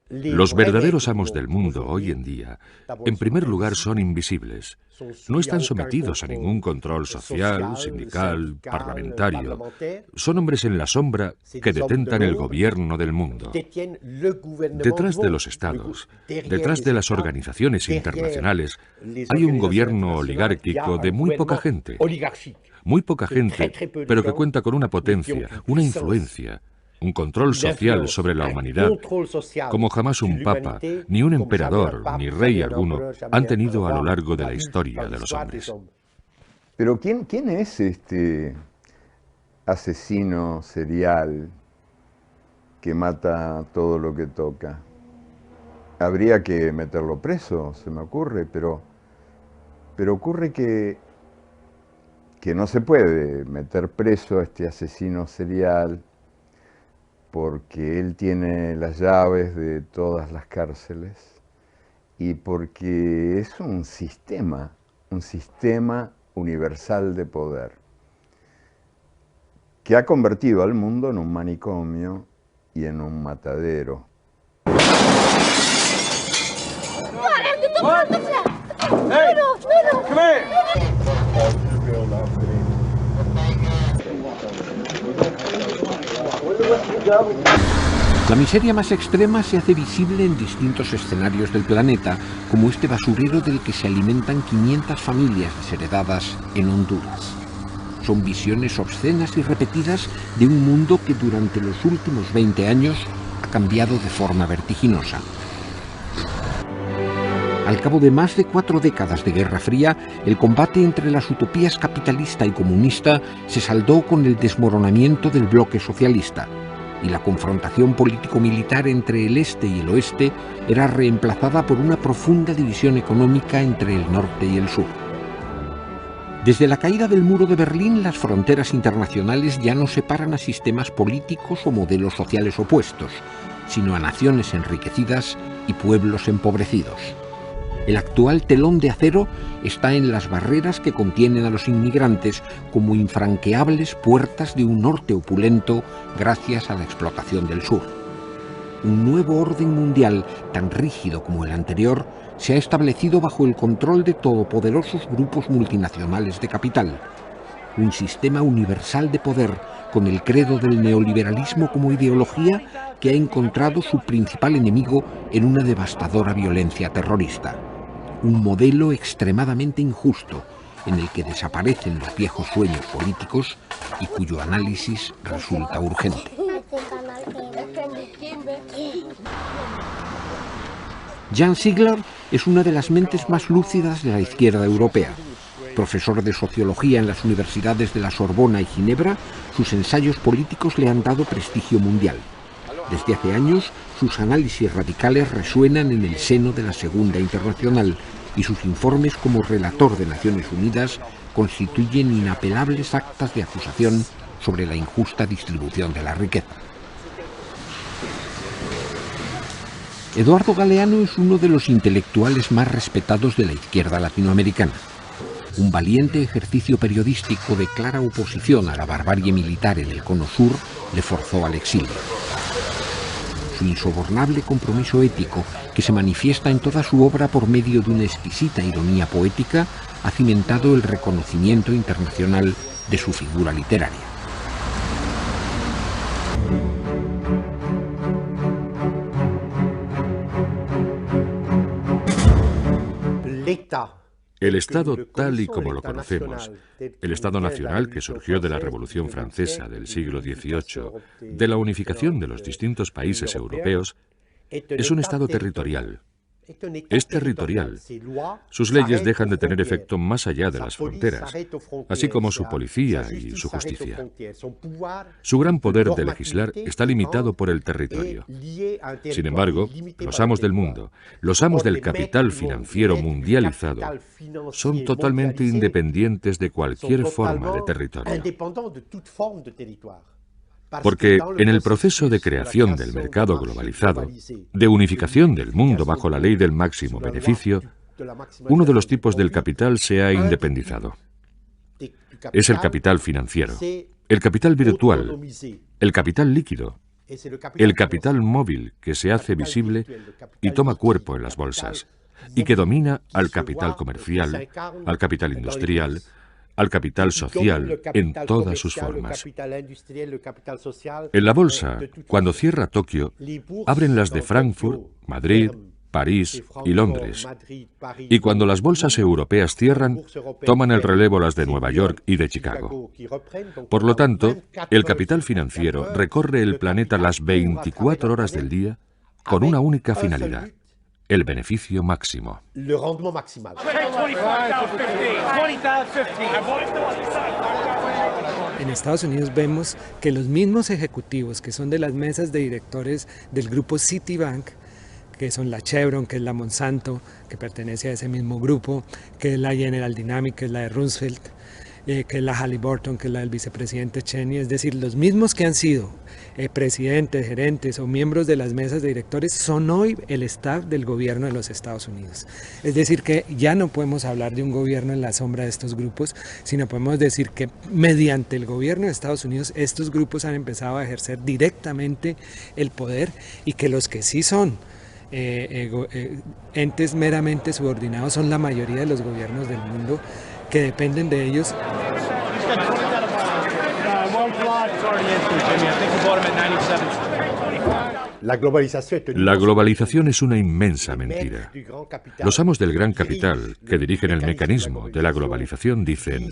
Los verdaderos amos del mundo hoy en día, en primer lugar, son invisibles. No están sometidos a ningún control social, sindical, parlamentario. Son hombres en la sombra que detentan el gobierno del mundo. Detrás de los estados, detrás de las organizaciones internacionales, hay un gobierno oligárquico de muy poca gente. Muy poca gente, pero que cuenta con una potencia, una influencia, un control social sobre la humanidad, como jamás un papa, ni un emperador, ni rey alguno han tenido a lo largo de la historia de los hombres. Pero ¿quién es este asesino serial que mata todo lo que toca? Habría que meterlo preso, se me ocurre, pero ocurre que no se puede meter preso a este asesino serial porque él tiene las llaves de todas las cárceles y porque es un sistema universal de poder que ha convertido al mundo en un manicomio y en un matadero. La miseria más extrema se hace visible en distintos escenarios del planeta, como este basurero del que se alimentan 500 familias desheredadas en Honduras. Son visiones obscenas y repetidas de un mundo que durante los últimos 20 años ha cambiado de forma vertiginosa. Al cabo de más de 4 décadas de Guerra Fría, el combate entre las utopías capitalista y comunista se saldó con el desmoronamiento del bloque socialista, y la confrontación político-militar entre el este y el oeste era reemplazada por una profunda división económica entre el norte y el sur. Desde la caída del muro de Berlín, las fronteras internacionales ya no separan a sistemas políticos o modelos sociales opuestos, sino a naciones enriquecidas y pueblos empobrecidos. El actual telón de acero está en las barreras que contienen a los inmigrantes como infranqueables puertas de un norte opulento gracias a la explotación del sur. Un nuevo orden mundial, tan rígido como el anterior, se ha establecido bajo el control de todopoderosos grupos multinacionales de capital. Un sistema universal de poder con el credo del neoliberalismo como ideología que ha encontrado su principal enemigo en una devastadora violencia terrorista. Un modelo extremadamente injusto, en el que desaparecen los viejos sueños políticos y cuyo análisis resulta urgente. Jan Ziegler es una de las mentes más lúcidas de la izquierda europea. Profesor de sociología en las universidades de la Sorbona y Ginebra, sus ensayos políticos le han dado prestigio mundial. Desde hace años, sus análisis radicales resuenan en el seno de la Segunda Internacional y sus informes como relator de Naciones Unidas constituyen inapelables actas de acusación sobre la injusta distribución de la riqueza. Eduardo Galeano es uno de los intelectuales más respetados de la izquierda latinoamericana. Un valiente ejercicio periodístico de clara oposición a la barbarie militar en el Cono Sur le forzó al exilio. Su insobornable compromiso ético, que se manifiesta en toda su obra por medio de una exquisita ironía poética, ha cimentado el reconocimiento internacional de su figura literaria. El Estado tal y como lo conocemos, el Estado nacional que surgió de la Revolución Francesa del siglo XVIII, de la unificación de los distintos países europeos, es un Estado territorial. Es territorial. Sus leyes dejan de tener efecto más allá de las fronteras, así como su policía y su justicia. Su gran poder de legislar está limitado por el territorio. Sin embargo, los amos del mundo, los amos del capital financiero mundializado, son totalmente independientes de cualquier forma de territorio. Porque en el proceso de creación del mercado globalizado, de unificación del mundo bajo la ley del máximo beneficio, uno de los tipos del capital se ha independizado. Es el capital financiero, el capital virtual, el capital líquido, el capital móvil que se hace visible y toma cuerpo en las bolsas, y que domina al capital comercial, al capital industrial, al capital social en todas sus formas. En la bolsa, cuando cierra Tokio, abren las de Frankfurt, Madrid, París y Londres. Y cuando las bolsas europeas cierran, toman el relevo las de Nueva York y de Chicago. Por lo tanto, el capital financiero recorre el planeta las 24 horas del día con una única finalidad: el beneficio máximo. En Estados Unidos vemos que los mismos ejecutivos que son de las mesas de directores del grupo Citibank, que son la Chevron, que es la Monsanto, que pertenece a ese mismo grupo, que es la General Dynamics, que es la de Roosevelt, que es la Halliburton, que es la del vicepresidente Cheney, es decir, los mismos que han sido presidentes, gerentes o miembros de las mesas de directores son hoy el staff del gobierno de los Estados Unidos. Es decir, que ya no podemos hablar de un gobierno en la sombra de estos grupos, sino podemos decir que mediante el gobierno de Estados Unidos estos grupos han empezado a ejercer directamente el poder, y que los que sí son entes meramente subordinados son la mayoría de los gobiernos del mundo, que dependen de ellos. La globalización es una inmensa mentira. Los amos del gran capital, que dirigen el mecanismo de la globalización, dicen: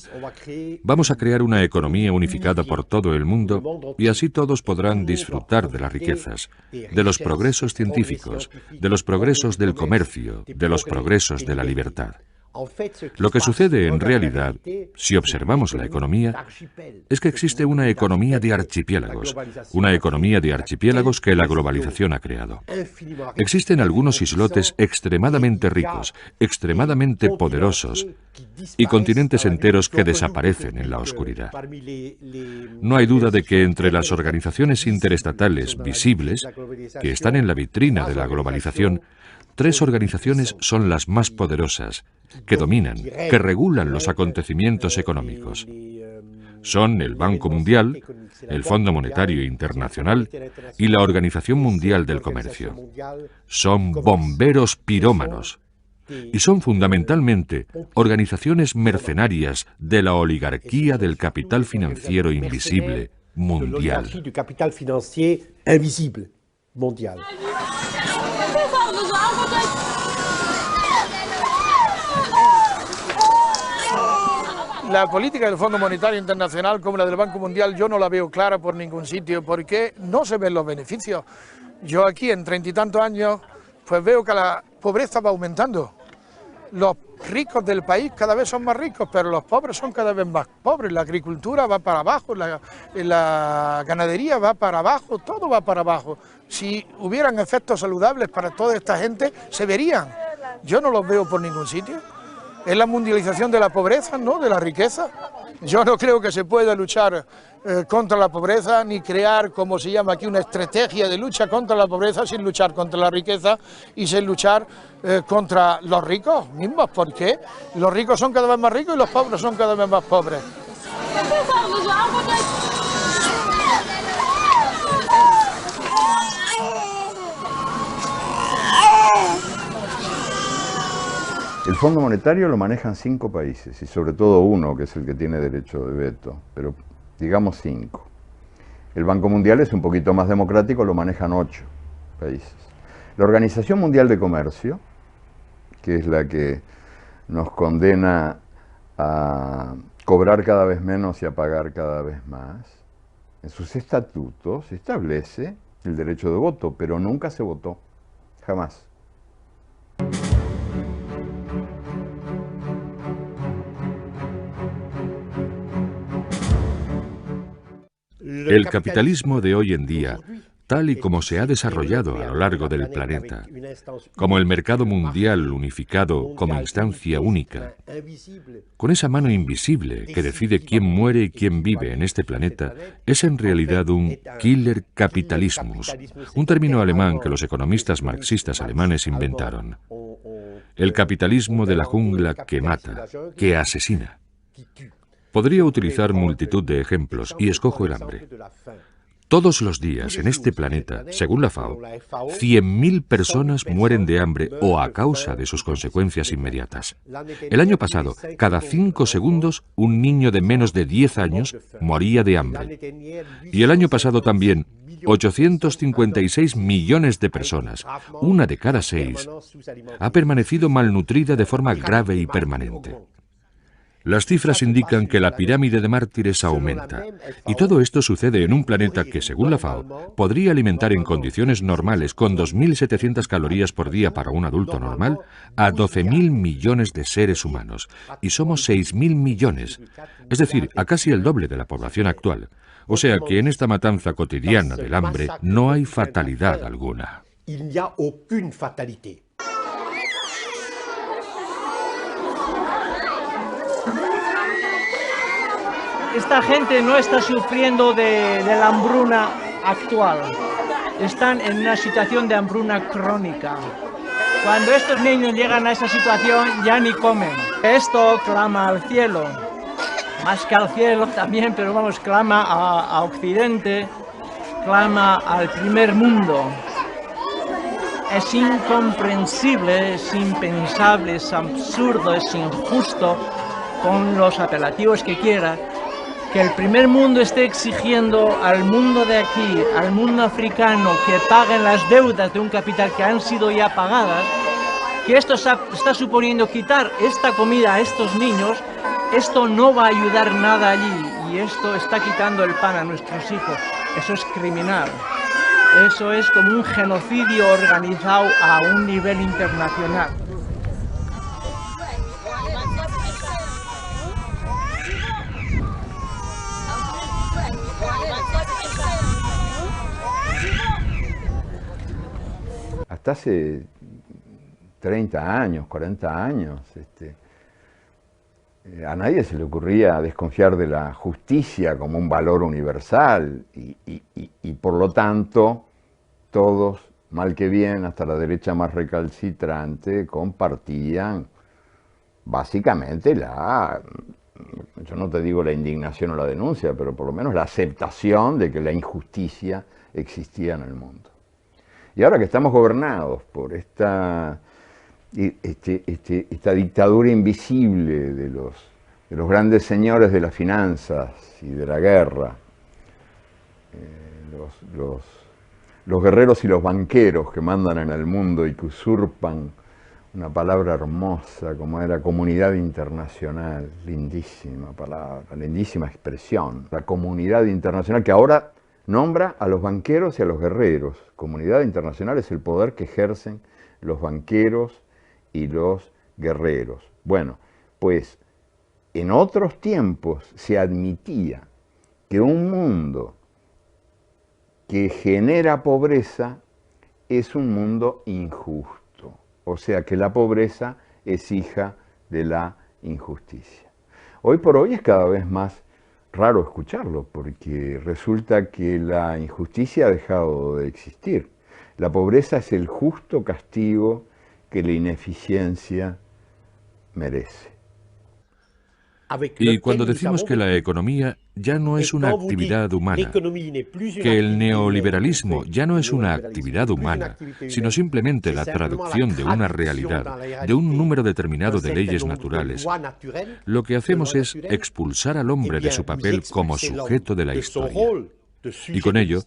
vamos a crear una economía unificada por todo el mundo y así todos podrán disfrutar de las riquezas, de los progresos científicos, de los progresos del comercio, de los progresos de la libertad. Lo que sucede en realidad, si observamos la economía, es que existe una economía de archipiélagos que la globalización ha creado. Existen algunos islotes extremadamente ricos, extremadamente poderosos, y continentes enteros que desaparecen en la oscuridad. No hay duda de que entre las organizaciones interestatales visibles, que están en la vitrina de la globalización, 3 organizaciones son las más poderosas, que dominan, que regulan los acontecimientos económicos. Son el Banco Mundial, el Fondo Monetario Internacional y la Organización Mundial del Comercio. Son bomberos pirómanos y son fundamentalmente organizaciones mercenarias de la oligarquía del capital financiero invisible mundial. La política del Fondo Monetario Internacional como la del Banco Mundial yo no la veo clara por ningún sitio, porque no se ven los beneficios. Yo aquí en 30 y tantos años pues veo que la pobreza va aumentando. Los ricos del país cada vez son más ricos, pero los pobres son cada vez más pobres. La agricultura va para abajo, la ganadería va para abajo, todo va para abajo. Si hubieran efectos saludables para toda esta gente, se verían. Yo no los veo por ningún sitio. Es la mundialización de la pobreza, ¿no?, de la riqueza. Yo no creo que se pueda luchar contra la pobreza, ni crear, como se llama aquí, una estrategia de lucha contra la pobreza sin luchar contra la riqueza y sin luchar contra los ricos mismos. ¿Por qué? Los ricos son cada vez más ricos y los pobres son cada vez más pobres. El Fondo Monetario lo manejan 5 países, y sobre todo uno, que es el que tiene derecho de veto, pero digamos 5. El Banco Mundial es un poquito más democrático, lo manejan 8 países. La Organización Mundial de Comercio, que es la que nos condena a cobrar cada vez menos y a pagar cada vez más, en sus estatutos establece el derecho de voto, pero nunca se votó, jamás. El capitalismo de hoy en día, tal y como se ha desarrollado a lo largo del planeta, como el mercado mundial unificado como instancia única, con esa mano invisible que decide quién muere y quién vive en este planeta, es en realidad un killer capitalismus, un término alemán que los economistas marxistas alemanes inventaron. El capitalismo de la jungla que mata, que asesina. Podría utilizar multitud de ejemplos, y escojo el hambre. Todos los días en este planeta, según la FAO, 100.000 personas mueren de hambre o a causa de sus consecuencias inmediatas. El año pasado, cada 5 segundos, un niño de menos de 10 años moría de hambre. Y el año pasado también, 856 millones de personas, una de cada 6, ha permanecido malnutrida de forma grave y permanente. Las cifras indican que la pirámide de mártires aumenta, y todo esto sucede en un planeta que, según la FAO, podría alimentar en condiciones normales, con 2.700 calorías por día para un adulto normal, a 12.000 millones de seres humanos, y somos 6.000 millones, es decir, a casi el doble de la población actual. O sea que en esta matanza cotidiana del hambre no hay fatalidad alguna. Esta gente no está sufriendo de la hambruna actual, están en una situación de hambruna crónica. Cuando estos niños llegan a esa situación ya ni comen. Esto clama al cielo, más que al cielo también, pero vamos, clama a Occidente, clama al primer mundo. Es incomprensible, es impensable, es absurdo, es injusto, con los apelativos que quiera, que el primer mundo esté exigiendo al mundo de aquí, al mundo africano, que paguen las deudas de un capital que han sido ya pagadas, que esto está suponiendo quitar esta comida a estos niños. Esto no va a ayudar nada allí, y esto está quitando el pan a nuestros hijos. Eso es criminal. Eso es como un genocidio organizado a un nivel internacional. Hasta hace 30 años, 40 años, a nadie se le ocurría desconfiar de la justicia como un valor universal y por lo tanto todos, mal que bien, hasta la derecha más recalcitrante, compartían básicamente yo no te digo la indignación o la denuncia, pero por lo menos la aceptación de que la injusticia existía en el mundo. Y ahora que estamos gobernados por esta dictadura invisible de los grandes señores de las finanzas y de la guerra, los guerreros y los banqueros que mandan en el mundo y que usurpan una palabra hermosa como era comunidad internacional, lindísima palabra, lindísima expresión, la comunidad internacional que ahora nombra a los banqueros y a los guerreros. Comunidad internacional es el poder que ejercen los banqueros y los guerreros. Bueno, pues en otros tiempos se admitía que un mundo que genera pobreza es un mundo injusto, o sea que la pobreza es hija de la injusticia. Hoy por hoy es cada vez más raro escucharlo, porque resulta que la injusticia ha dejado de existir. La pobreza es el justo castigo que la ineficiencia merece. Y cuando decimos que la economía ya no es una actividad humana, que el neoliberalismo ya no es una actividad humana, sino simplemente la traducción de una realidad, de un número determinado de leyes naturales, lo que hacemos es expulsar al hombre de su papel como sujeto de la historia. Y con ello,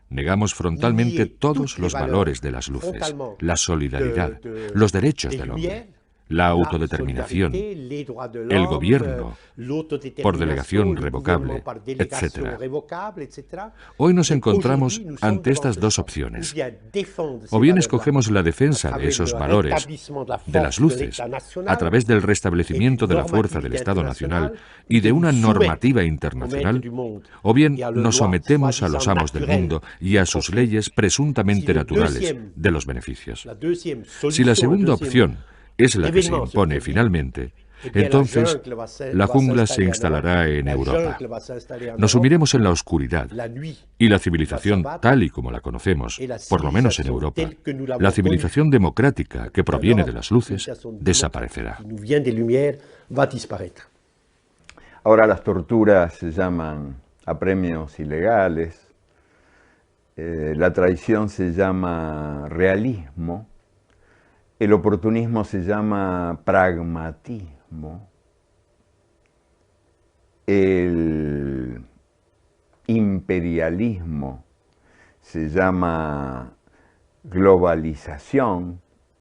negamos frontalmente todos los valores de las luces, la solidaridad, los derechos del hombre, la autodeterminación, el gobierno, por delegación revocable, etc. Hoy nos encontramos ante estas dos opciones. O bien escogemos la defensa de esos valores, de las luces, a través del restablecimiento de la fuerza del Estado Nacional y de una normativa internacional, o bien nos sometemos a los amos del mundo y a sus leyes presuntamente naturales de los beneficios. Si la segunda opción es la que se impone finalmente, entonces la jungla se instalará en Europa. Nos sumiremos en la oscuridad y la civilización tal y como la conocemos, por lo menos en Europa, la civilización democrática que proviene de las luces, desaparecerá. Ahora las torturas se llaman apremios ilegales, La traición se llama realismo, el oportunismo se llama pragmatismo, el imperialismo se llama globalización